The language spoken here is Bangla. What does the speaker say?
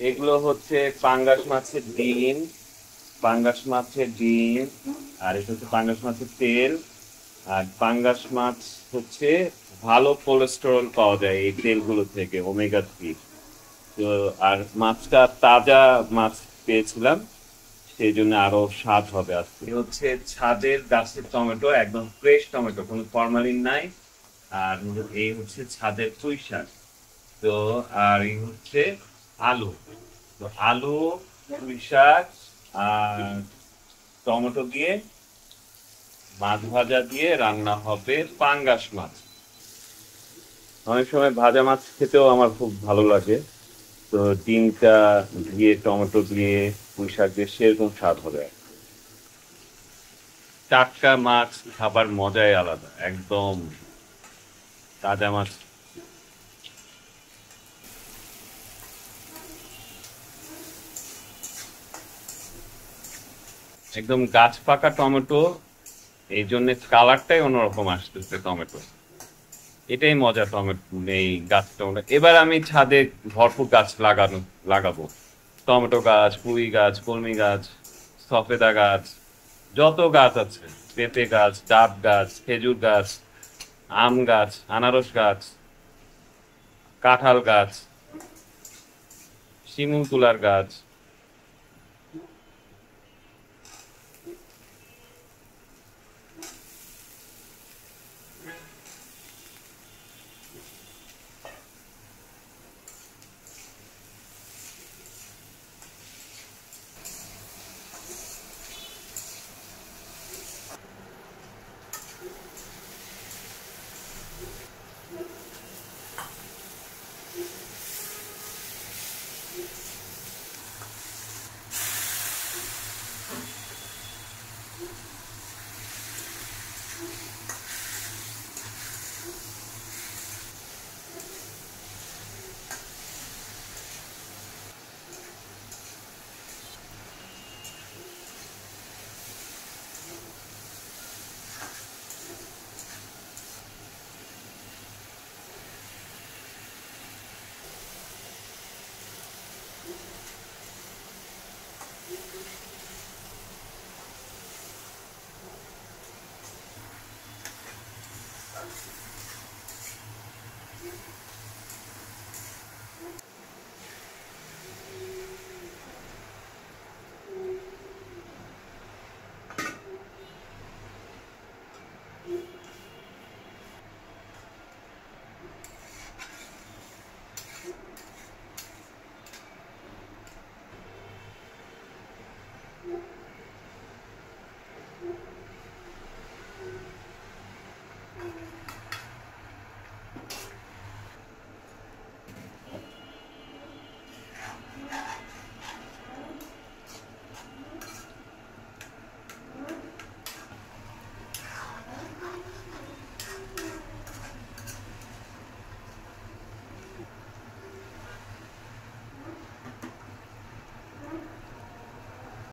এগুলো হচ্ছে পাঙ্গাস মাছের ডিম, পাঙ্গাস মাছের ডিম। আর এটা হচ্ছে পাঙ্গাস মাছের তেল। আর পাঙ্গাস মাছ হচ্ছে ভালো কোলেস্টেরল পাওয়া যায় এই তেলগুলো থেকে, ওমেগা 3। তো আর মাছটা তাজা মাছ পেয়েছিলাম, সেই জন্য আরো স্বাদ হবে আজকে। এই হচ্ছে ছাদের গাছের টমেটো, একদম ফ্রেশ টমেটো, কোনো ফরমালিন নাই। আর এই হচ্ছে ছাদের পুঁই শাক। তো আর এই হচ্ছে আলু। তো আলু, পুঁই শাক আর টমেটো দিয়ে মাছ ভাজা দিয়ে রান্না হবে পাঙ্গাস মাছ। অনেক সময় ভাজা মাছ খেতেও আমার খুব ভালো লাগে। তো ডিমটা দিয়ে, টমেটো দিয়ে, পুঁই শাক দিয়ে সেরকম স্বাদ হবে। টাটকা মাছ খাবার মজাই আলাদা, একদম তাজা মাছ। একদম গাছ পাকা টমেটো, এই জন্য কালারটাই অন্যরকম আসতেছে টমেটো। এটাই মজা টমেটো, এই গাছ টমেটো। এবার আমি ছাদে ভরপুর গাছ লাগাবো। টমেটো গাছ, পুঁই গাছ, কলমি গাছ, সফেদা গাছ, যত গাছ আছে, পেঁপে গাছ, ডাব গাছ, খেজুর গাছ, আম গাছ, আনারস গাছ, কাঁঠাল গাছ, শিমুল তুলার গাছ,